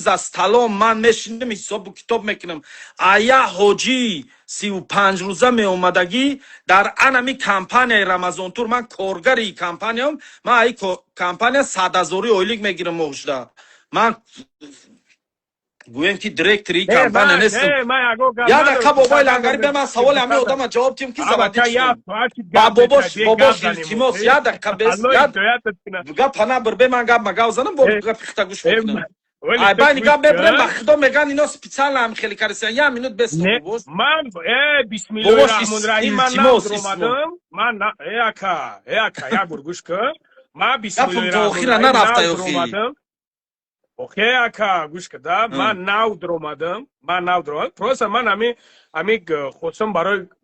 از طلا من میشینم حساب و کتاب میکنم آیا حاجی 35 روزه می اومدگی در انمی کمپانی رمضان تور من کارگری کمپانیم من ای کمپانی 100,000 اویلیگ میگیرم موجده من گویم که دیرکتری کمپانی نیستم یا دکه بابای لنگری به من سوال همه آدم جواب تیم که زبادی چیم با باباش التماس یا دکه بیست یا پناه بر به من گب مگاو زنم با گب پیخته گوش بکنم ای با نگاه ببرم بخدا میگن اینا سپیڅال هم خیلی کارسیان یا مینوت بست باباش من بسم الله الرحمن الرحیم من نام من اکا یا گوش کن من بسم الله الرحمن الرحیم اوکی اکا گوش کده من ناو درآمدم پروسه من امی خودم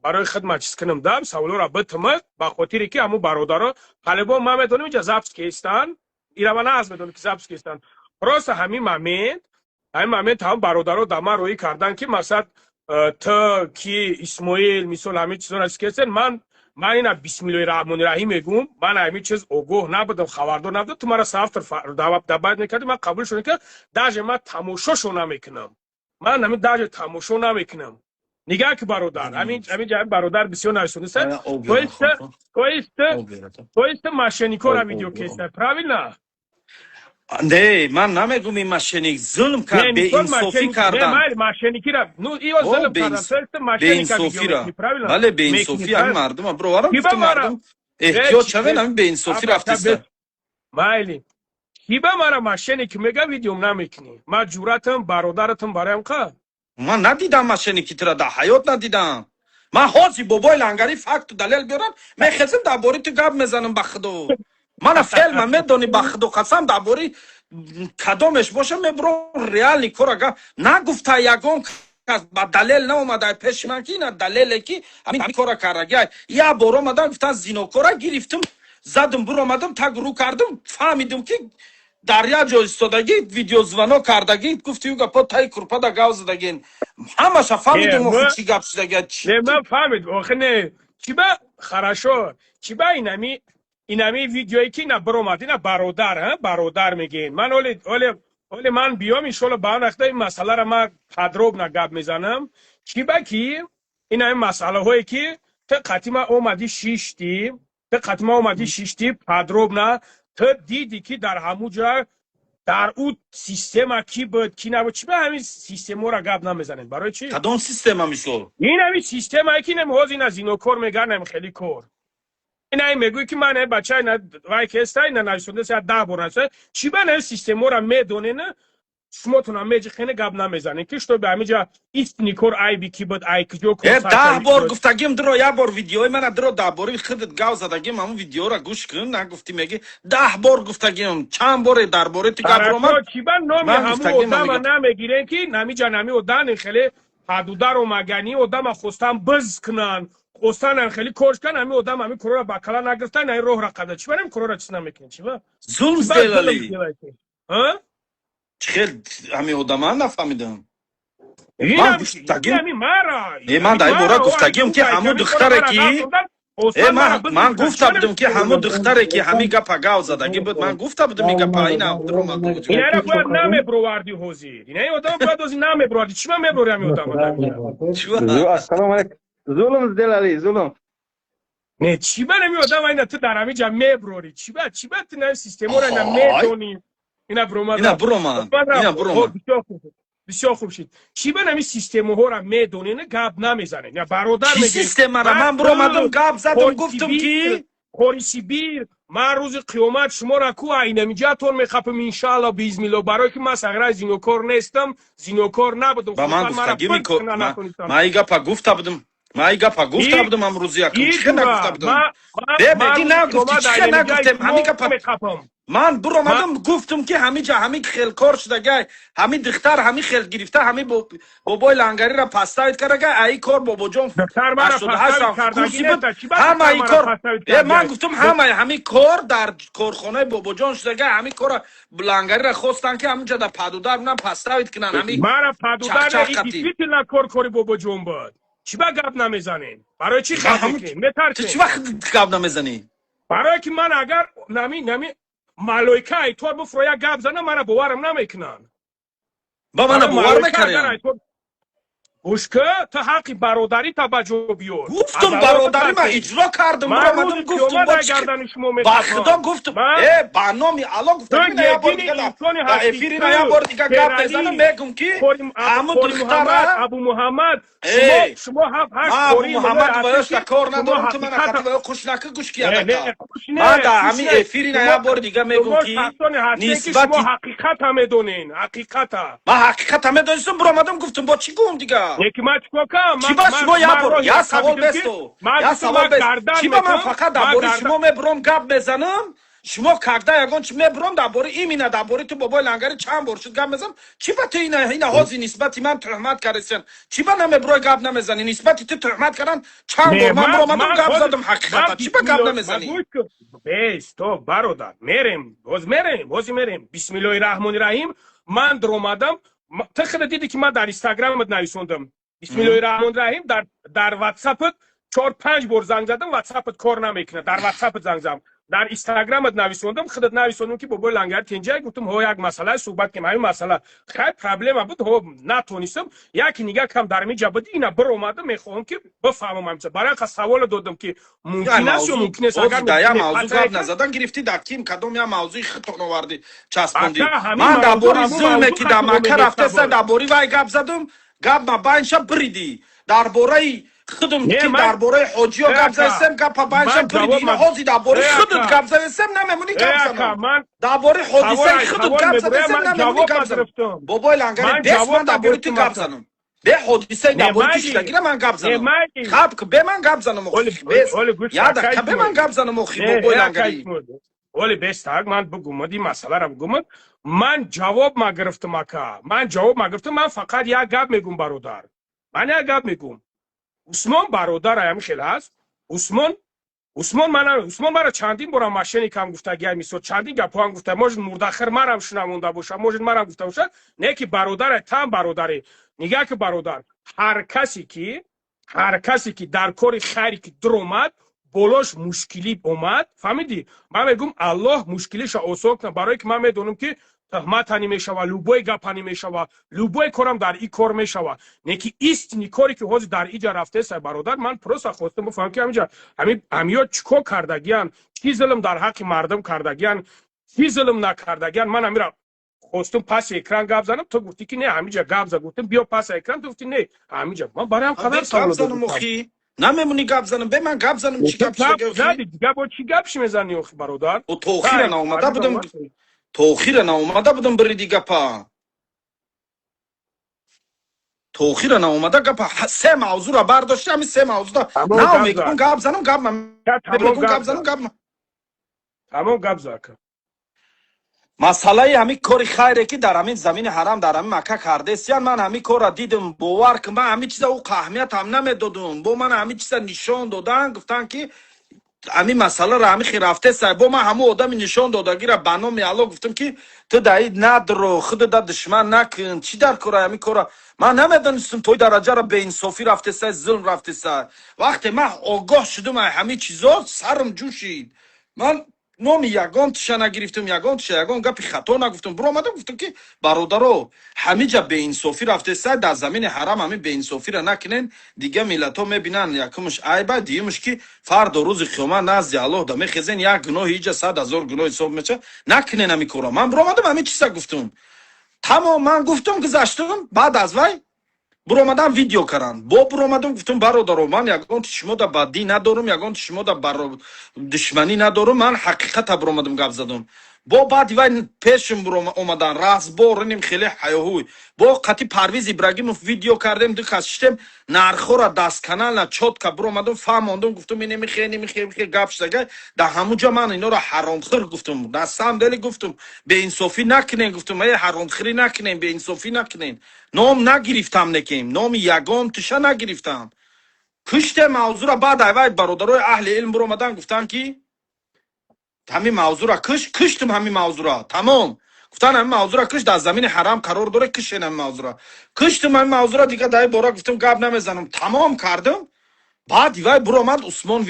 برای خدمت چیز کنم دم سوالو را بتمت با خاطری که همون برادرا طالبان ما میدونیم اینجا زابسکی هستن ایران از میدونیم که زابسکی هستن پروسه همین مامент هم برادرا دما روی کردن که مثلا تا کی اسماعیل مثلا همین چیزا است که من اینا بسم الله الرحمن الرحیم میگم من همین چیز اوگه نبودم خبردار نبودم تو مرا سافتر دعوت میکردی من قبول شدم که داج من تماشاشو نمیکنم من همین داج تماشا نمیکنم نگاه که برادر همین جای برادر بسیار نشونسته تو است ماشینیکو را ویدیو کیسه правильно نه من نمیگم این ماشینیک ظلم کرد به انصافی کردن نه ماشینیکی را نو ایو ظلم کردن به انصافی را بله به انصافی هم مردم برو گفتم مردم احتیاط شدن همین به انصافی رفته است مایلی هیبا مرا ماشینیک میگه ویدیو نمیکنی ما جوراتم برادرتم برایم که من ندیدم ماشینیکی ترا در حیات ندیدم من حاجی بابای لنگری فکت و دلیل بیارم میخواستم درباره تو گپ میزنم بخدا من فیلم میدونی بخدا قسم درباره کدامش باشه میبرو ریالی کورا نگفته یگان کس با دلیل نومده پیش من که اینا دلیلی که همین کورا کرده یا برو آمدم گفتن زینوکورا گرفتم زدم برو آمدم تگ رو کردم فهمیدم که دریا جا استادگی ویدیو زوانا کردگی گفتی اوگا پا تای کرپا دا گاو زدگین همه شا فهمیدم اخی چی گپ شدگی نه من فهمید آخه نه چی با خراشو چی با اینمی ویدیویی که اینا برآمد اینا برادر میگین من اولی من بیام ایشالا با نخته این مسئله را من تدروب نگب میزنم چی با کی اینا این مسئله هایی که تا قطیما اومدی شیشتی تدروب نه تا دیدی که در همو جا در اون سیستم کی بود کی نبود چی به همین سیستم را گپ نمیزنن برای چی کدوم سیستم همیشو این همین سیستم هایی که نمی‌هوز اینا زینوکور میگن خیلی کور اینا میگوی که من بچه اینا وای که است اینا نشونده سه 10 بار نشه چی به نه سیستم را میدونه نه شما تو نمیج خنه گپ نمیزنن که شو به همینجا ایست نیکور ای بی کی بود ای کجو کو 10 بار گفتگیم درو یا بار ویدیو من درو 10 بار خودت گاو زدگیم همون ویدیو را گوش کن نگفتی میگی 10 بار گفتگیم چند بار درباره تو گپ رو من چی با نام همون آدم نمیگیرن که نمیجا نمی ودان خیلی حدودار و مگانی آدم خواستن بز کنن خواستن خیلی کورش کنن همین آدم همین کرو را بکلا نگرفتن این روح را قبل چی بریم کرو را چیز نمیکنن چی با ظلم دلالی ها خیلی همین آدم ها نفهمیدم من گفتگیم من دایی بورا گفتگیم که همون دختره که من گفته بودم که همون دختره که همین گپا گاو زدگی بود من گفته بودم این گپا اینا درو من بود اینا را باید نام برواردی حوزی اینا آدم باید از نام برواردی چی من میبرم همین آدم السلام علیکم ظلم دلالی ظلم نه چی با نمی آدم اینا تو در همین جا میبروری چی با تو نه سیستم را اینا میدونی اینا برو بسیار خوب شد چی به نمی سیستم ها را میدونه نه گپ نمیزنه یا برادر میگه سیستم را من برو اومدم گپ زدم گفتم که خوری سیبیر من روز قیامت شما را کو اینجا تون میخپم ان شاء الله باذن الله برای که من سغرا زینوکور نیستم زینوکور نبودم با من گفتگی میکنم من ای گپا گفته بودم امروز یکم چه نگفته بودم بگی نگفتی چه نگفتم همین گپا من برو آمدم گفتم که همین جا همین خیل کار شده همین دختر همین خیل گرفته همین بابای لنگری را پستاید کرده ای کار بابا جان 88 همه ای کار من گفتم همین کار در کارخانه بابا جان شده همین کار لنگری را خواستن که همین جا در پدودر بودن پستاید کنن همین مرا پدودر دیفیت نه کار بابا جان بود چی با گپ نمیزنین برای چی خاطر میترسین چی وقت گپ نمیزنی برای که من اگر نمی مالویکای تو بفرویا گپ زنه من باورم نمیکنن با من باور میکنی گوش که تو حقی برادری توجه بیار گفتم برادری من اجرا کردم برامدم گفتم با خدا گفتم برنامه الان گفتم این یه بار دیگه در افیرین یه بار دیگه گپ بزنم میگم که همون دختره ابو محمد شما ابو محمد وایش کار ندارم تو من خطا خوشنکه گوش کیاده من در همین افیرین یه بار دیگه میگم که نسبت حقیقت هم میدونین حقیقت ما حقیقت هم میدونستم برامدم گفتم با چی گم دیگه یکی ما چیکار کنم چی با شما یا سوال بستو یا سوال بست چی با من فقط درباره شما میبرم گپ بزنم شما کاغدا یگان چی میبرم درباره ایمینا درباره تو بابای لنگری چند بار شد گپ بزنم چی با تو اینا هازی نسبتی من تهمت کردن چی با نمیبرای گپ نمیزنی نسبتی تو تهمت کردن چند بار من برام گپ زدم حقیقتا چی با گپ نمیزنی بس تو برادر میریم بسم الله الرحمن الرحیم من در اومدم تخیل دیدی که من در اینستاگرامت نوشتم بسم الله الرحمن الرحیم در واتساپت 4-5 بار زنگ زدم واتساپت کار نمیکنه در واتساپت زنگ زدم در اینستاگرامت نوشتم خودت نوشتم که بابا لنگر تنجای گفتم ها یک مسئله صحبت کنیم همین مسئله خیلی پرابلم بود ها نتونستم یک نگاه کم در میجا بود اینا بر اومدم میخوام که بفهمم همچه برای که سوال دادم که ممکن است یا ممکن است اگر یا موضوع گپ نزدن گرفتی در کیم کدوم یا موضوع خطون آوردی چسبوندی من درباره ظلمی که در مکه رفته سر درباره وای گپ زدم گپ ما باینش بریدی درباره خودم که درباره حاجی ها گپ زدم گپ باینش بریدی این حاجی درباره خودت گپ زدم نمیمونی گپ زدم درباره حادثه خودت گپ زدم نمیمونی گپ زدم بابای لنگری بس من درباره تو گپ زدم به حادثه درباره تو شلگیره من گپ زدم خب که به من گپ زدم بس یاد که به من گپ زدم بابای لنگری ولی بستگ من بگم دی مسئله را بگم من جواب ما گرفتم من فقط یک گپ میگم برادر من یک گپ میگم عثمان برادر هم خیلی هست عثمان مرا چندین بار ماشین کم گفته گیر میسو چندین گپ هم گفته موجود مردخر مرم شنونده باشه موجود مرم گفته باشه نه که برادر تام برادری نگاه که برادر هر کسی که در کار خیری که در اومد بولاش مشکلی اومد فهمیدی من میگم الله مشکلیش آسان کنه برای که من میدونم که تهمت نمیشوه لوبوی گپ نمیشوه لوبوی کارم در این کار میشوه نه که ایست کاری که حاضر در اینجا رفته سر برادر من پروسا خواستم بفهم که همینجا همیا چیکار کردگیان چی ظلم در حق مردم کردگیان چی ظلم نکردگیان من همیرا خواستم پس اکران گپ زنم تو گفتی که نه همینجا گپ زدم گفتم بیا پس اکران تو گفتی نه همینجا من برام خبر سوال دادم نمیمونی گپ زنم به من گپ زنم چی گپ زدی دیگه با چی گپش میزنی اخی برادر و تأخیر ناومده بودم بری دیگه پا تأخیر ناومده گپ سه موضوع را برداشتی همین سه موضوع نه میگم گپ زنم گپ تمام گپ زاک مسئله همین کاری خیره که در همین زمین حرم در همین مکه کرده سیان من همین کار را دیدم باور که من همین چیزا او اهمیت هم نمیدادم با من همین چیزا نشان دادن گفتن که همین مسئله را همین خیر رفته سر با من همه آدم نشان دادگی را بنام الله گفتم که تو دایی ندرو خود در دشمن نکن چی در کار همین کار من نمیدونستم توی درجه را به انصافی رفته سر ظلم رفته سر وقتی من آگاه شدم همین چیزا سرم جوشید من نام یگان تشه نگرفتم یگان گپی خطا نگفتم برو آمدم گفتم که برادرو همه جا به انصافی رفته سر در زمین حرم همه به انصافی را نکنین دیگه ملت ها میبینن یکمش عیبه دیگه‌مش که فردا روز قیامت نزد الله دا میخزین یک گناه ایجا 100,000 گناه حساب میشه نکنین همین کارا من برو آمدم همین چیزا گفتم تمام من گفتم گذاشتم بعد از وای برو آمدم ویدیو کردن برو آمدم گفتم برادر من یگان شما دا بدی ندارم یگان شما دا دشمنی ندارم من حقیقت برو آمدم گپ زدم بعد وای پیشم برو آمدن راز بورنیم خیلی حیاهوی قطی پرویز ابراهیموف ویدیو کردم دو کشتم نرخورا دست کانال چوت که برو آمدم فهموندم گفتم این نمیخه گپ شده در همونجا من اینا را حرامخور گفتم دستم دلی گفتم به انصافی نکنین گفتم ای حرامخوری نکنین به انصافی نکنین نام نگرفتم نکیم نام یگان تشه نگرفتم کشت موضوع را بعد وای برادرای اهل علم برو آمدن گفتن که همین موضوع را کشتم همین موضوع را تمام گفتن همین موضوع را کش در زمین حرام قرار داره کشین همین موضوع را کشتم همین موضوع را دیگه دای بارا گفتم گپ نمیزنم تمام کردم بعد وای برو آمد عثمان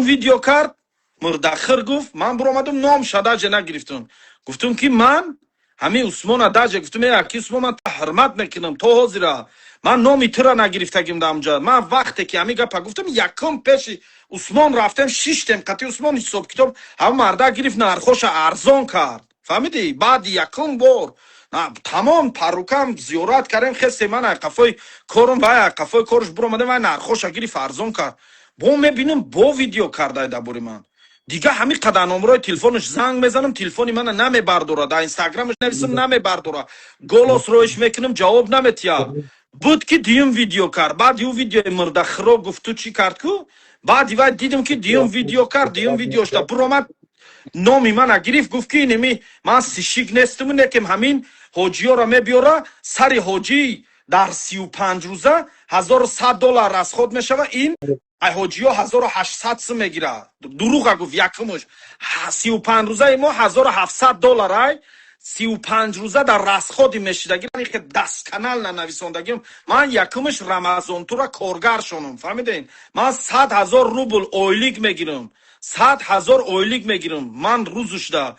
ویدیو کرد مردخر گفت من برو آمدم نام شده جه نگرفتم گفتم که من همین عثمان داجه گفتم یکی عثمان من حرمت میکنم تو حاضره من نامی تو را نگرفتگیم در اونجا من وقتی که همین گپا گفتم یکم پیش عثمان رفتم شیشتم قطعی عثمان حساب کتاب هم مرده گرفت نرخوش ارزان کرد فهمیدی بعد یکم بار تمام پروکم زیارت کردم خسته من قفای کارم و قفای کارش برو اومده و نرخوش گرفت ارزان کرد با میبینم با ویدیو کرده درباره من دیگه همین قدر نمره تلفنش زنگ میزنم تلفنی من نمیبرداره در اینستاگرامش نویسم نمیبرداره گلوس روش میکنم جواب نمیتیا بود که دیم ویدیو کرد بعد یو ویدیو مرده خراب گفت تو چی کرد کو بعد دیدم که دیم ویدیو کرد دیم ویدیوش تا برآمد نامی من گرفت گفت که اینمی من سیشیک نیستم نکم همین حاجی ها را میبیاره سر حاجی در 35 روزه $1100 از خود میشوه این ای حاجی ها 1800 سم میگیره دروغ گفت یکمش 35 روزه ما $1700 ای 35 روزه در رسخودی میشیدگی من که دست کانال ننویسوندگیم من یکمش رمضان تو را کارگر شونم فهمیدین من 100,000 روبل اویلیگ میگیرم 100,000 اویلیگ میگیرم من روزش ده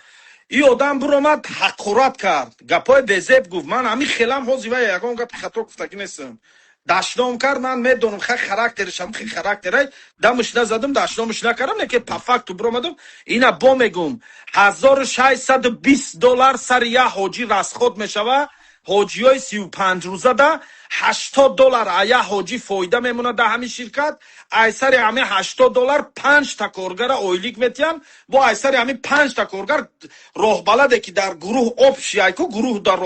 این آدم برآمد حقارت کرد گپای بزب گفت من همین خیلم حوزی و یکم گپ خطا گفتگی نیستم داشتم کرد من میدونم خیلی خراکترشم خیلی خراکتره دمش نزدم داشتمش نکردم نه که پفکت برآمدم اینا با میگم $1620 سر یه حاجی رسخود میشوه حاجی های 35 روزه ده $80 ایه حاجی فایده میمونه ده همین شرکت ایسر همین $80 5 تا کارگر اویلیک میتیم با ایسر همین 5 تا کارگر راه بلده که در گروه آبشی ایکو گروه در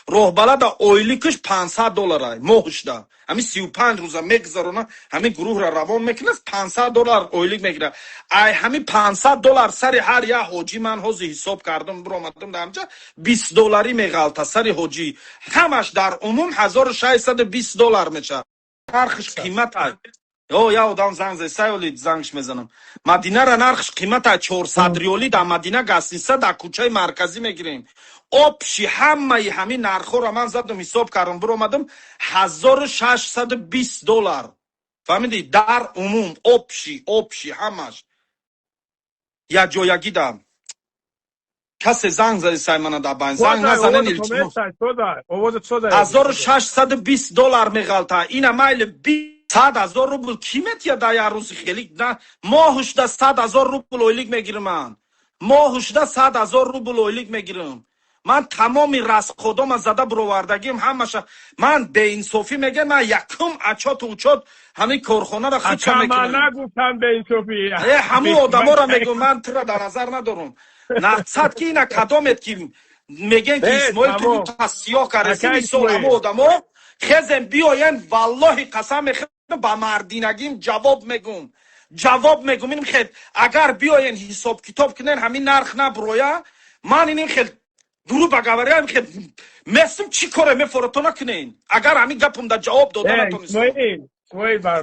راه بلد اویلیکش $500 ماهش ده همین 35 روزه میگذرونه همین گروه را روان میکنه $500 اویلیک میگیره ای همین $500 سر هر یه حاجی من حوزی حساب کردم برآمدم در همجا $20 میغلطه سر حاجی همش در عموم $1620 میشه نرخش قیمت های یا آدم زنگ زد سایولی زنگش میزنم مدینه را نرخش قیمت های 400 ریالی در مدینه گسیسته در کوچه مرکزی میگیریم آبشی همه همین نرخو را من زدم حساب کردم برآمدم $1620 فهمیدی در عموم آبشی همش یا جایگی دم کسی زنگ زدی سایمانه در بین زنگ نزنه نیلچمو $1620 میغلطه این مایل 100,000 روبل کیمت یا در یه روز خیلی نه ماهش ده 100,000 روبل اویلیک میگیرم من ماهش ده 100,000 روبل اویلیک میگیرم من تمامی رس خودم زده برآوردگیم همش من به انصافی میگم من یکم اچات و اوچات همین کارخانه را خود من نگفتم به انصافی همون آدما را میگم من تو را در نظر ندارم نقصد که اینا کدامت که میگن که اسماعیل تو تصیح کرده میسال همون آدما خزم بیاین والله قسم میخوام با مردینگیم جواب میگم این خیلی اگر بیاین حساب کتاب کنین همین نرخ نبرویا من این خیلی درو بگاوریم خیلی مثل چی کاره میفورتو نکنین اگر همین گپم در جواب داده نتونستم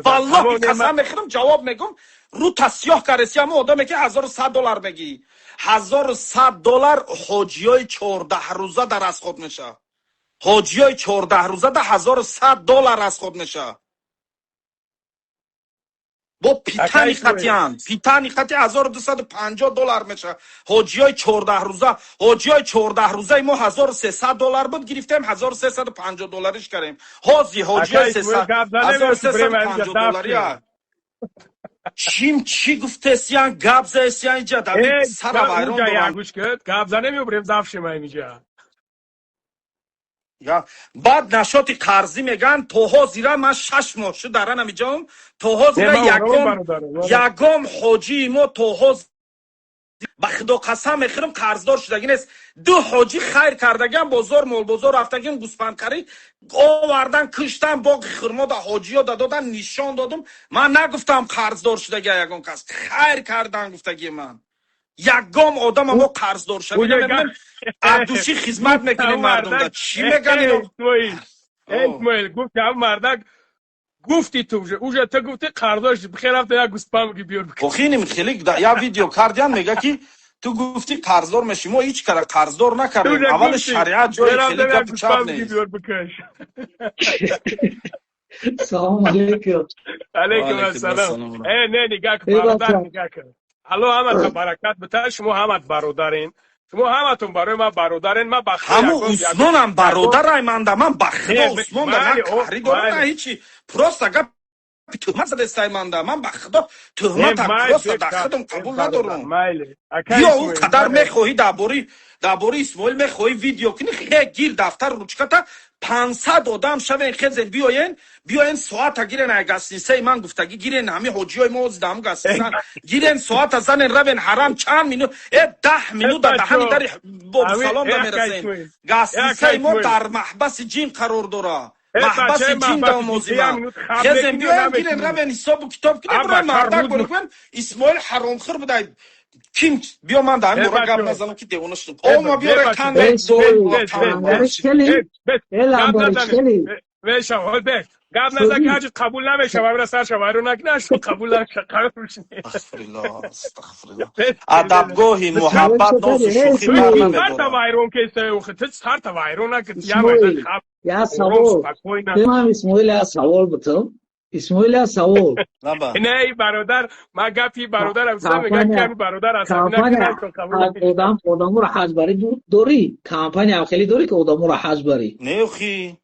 والله قسم میخوام جواب میگم رو تصیح کرده همون آدمی که $1100 بگی $1100 حاجی های 14 روزه در از خود میشه حاجی های 14 روزه ده $1100 از خود میشه با پیتانی خطی $1250 میشه حاجی های 14 روزه ما $1300 بود گرفتیم $1350 کردیم حاجی های $1350 چی گفته سیان گبزه سیان اینجا در سر ویران دارم گبزه نمیبریم زفش من اینجا بعد نشاط قرضی میگن توها زیرا من 6 ماه شد دارن نمیجام توها زیرا یکم حاجی ما توها به خدا قسم میخورم قرضدار شدگی نیست دو حاجی خیر کردگم بازار مول بازار رفتگیم گوسفند خرید آوردن کشتن باقی خرما دا حاجی ها دادن نشان دادم من نگفتم قرضدار شدگی یکم کس خیر کردن گفتگی من یکم آدم ما قرضدار شدگی عدوشی خدمت میکنیم مردم دا چی میگن اسماعیل گفت هم مردک گفتی تو اوجه تا گفتی قرضاش بخیر رفته یک گوسپم بیار بکن خیلی خیلی یا ویدیو کردن میگه که تو گفتی قرضدار میشی ما هیچ کار قرضدار نکردیم اول شریعت جای خیلی گپ چپ نیست سلام علیکم علیکم السلام نه نگاه کن برادر نگاه کن الو احمد برکت بتا شما احمد برادرین شما همتون برای ما برادرین. ما بخدا همو عثمانم برادرای من ده. من بخدا عثمان ده نه کاری دارم نه هیچی. پروست اگه تهمت زده استای من ده. من بخدا تهمت هم پروست دخدم قبول ندارم. بیا او قدر میخواهی درباره اسماعیل میخواهی ویدیو کنی خیلی گیر دفتر روچکتا 500 آدم شوین خزن بیاین ساعت گیرن اگستیسه من گفتگی گیرن همه حجی های موز دام گستیسن گیرن ساعت زن روین حرام چند مینو 10 مینو در دهنی داری باب سلام دا میرسین گستیسه ما در محبس جین قرار داره. محبس جین دا موزی ما خزن بیاین گیرن روین حساب و کتاب کنی برای مردک برکن اسماعیل حرام خور بدای kim bio man da mora gab nazanım ki devonuştum. Olma bir yere kan ve Veşa hol be. Gab nazak hacı kabul نمیشه و برای سر شما رو نکنه قبول نشه قرار میشه. استغفرالله. ادبگاهی محبت ناز و شوخی برنامه داره. هر تا وایرون که است وقت هر تا وایرون نکرد یا مایدن خب. یا سوال. من اسماعیل سوال بتم. اسماعیل سوال. نه برادر ما گپی برادر هم میگه که برادر اصلا نکنه. آدم رو حج بری دوری. کمپانی هم خیلی دوری که آدم رو حج بری. نه خی.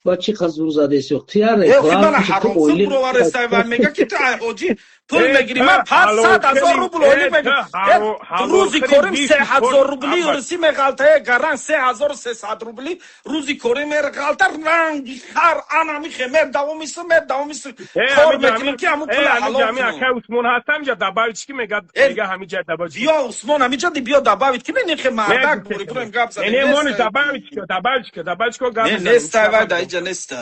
با چی خزور زده سوختیاره. نه خی من حرام خود برو ورسته و میگه که تو حاجی پول میگیری من 500,000 روبل اولی میگم روزی کاریم 3,000 روبلی ورسی مغالطه گران 3,300 روبلی روزی کاریم مغالطه رنگ خر انا میخه دوام میسم کار میکنم که همون پول حلال کنم. که عثمان هستم یا دباویت که میگه همینجا دباویت بیا عثمان همینجا بیا دباویت که نمیخه مردک بوری بریم گپ زدیم. نه مون دباویت کو گپ نه نست و دایجا نست.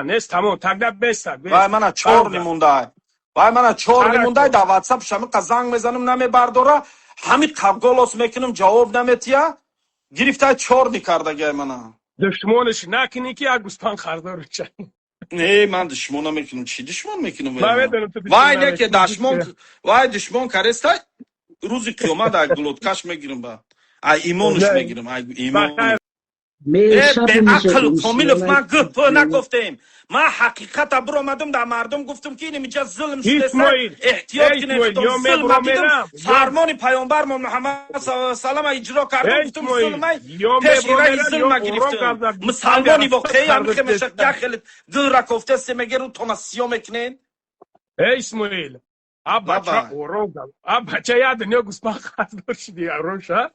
نست تمام تگدب بست. وای من 4 نمونده. وای من 4 نمونده در واتساپ شما قزنگ میزنم نمیبرداره همین قبگالاس میکنم جواب نمیتیا گرفته 4 نکرده گه من دشمنش نکنی که اگوستان خردار چه نه من دشمن نمیکنم چی دشمن میکنم وای نه که دشمن کرسته روز قیامت در گلوتکش میگیرم با ایمانش میگیرم ایمان به عقل کامل من گفت نگفتم ما حقیقت برو آمدم در مردم گفتم که این اینجا ظلم شده احتیاط کنید ظلم دیدم فرمان پیامبر محمد صلی الله علیه و سلم اجرا کردم گفتم ظلم پیش ایرای ظلم گرفتم مسلمانی واقعی هم که مشکل خیلی دل را کفته سمگه رو تومسیو میکنین اسماعیل اب بچه یاد نیا گوسپان خواهد شدی روشا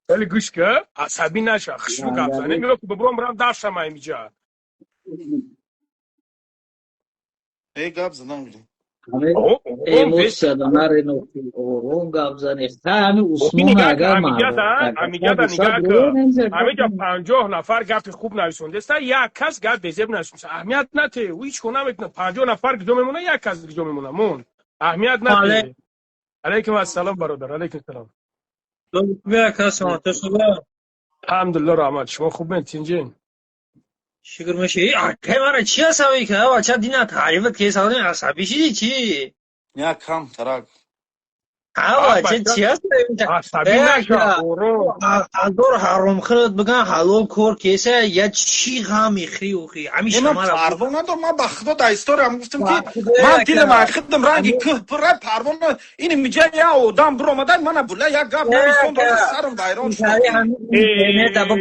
ولی گوش که عصبی نشه خشنو گپ زنه میگه که ببرم برم داشتم اینجا گپ زدم میگم ایموس شدن رنو اون گپ زنه همین عثمان اگر امیگه همینجا 50 نفر گپ خوب نویسونده است یک کس گپ بزب نویسونده اهمیت نته هیچ کنه میتونه 50 نفر گجا میمونه یک کس گجا میمونه مون اهمیت نته علیکم السلام برادر علیکم السلام بیا کاسم تو صبح الحمدلله رحمت شما خوب بنتینجین شکر میشه که مرا چی عصبی که بچا دینا تعریفت که ساده عصبی شدی چی نه کم ترک چی عصبی نشه دور حرام خرد بگن حلال کور کیسه یا چی غمی خری و خی همیشه ما پروانه ندارم ما بخدا در استوری هم گفتم که من دیل ما خدم رنگی که پر پروانه این میجه یا آدم برو آمدن من بوله یا گپ نمیسون داره سرم دایران شد نه دبا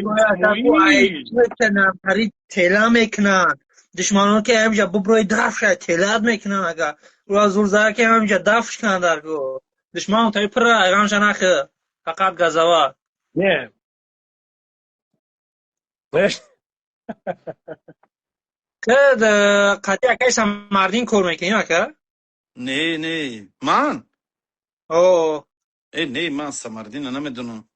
بروی تلا میکنن دشمنان که همینجا ببروی دفع شد تلا میکنن اگه رو زورزار که همینجا دفعش کنن درگو دشمن تایی پر ایران شنخه فقط گزاوه نه که قطعی اکیس هم مردین کور میکنی اکه؟ نه من نه من سمردین نمیدونم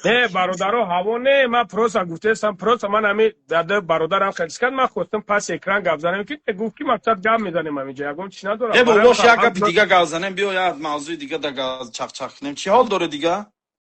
نه برادرها هوا نه من پروسا گفتم پروسا من همین داده برادرم خرج کرد من خواستم پس اکران گپ زنم که گفت که مقصد گپ میزنیم همینجا یگم چی نداره باش یک گپ دیگه گپ زنم بیا یا موضوع دیگه چخ چخ نیم چی حال داره دیگه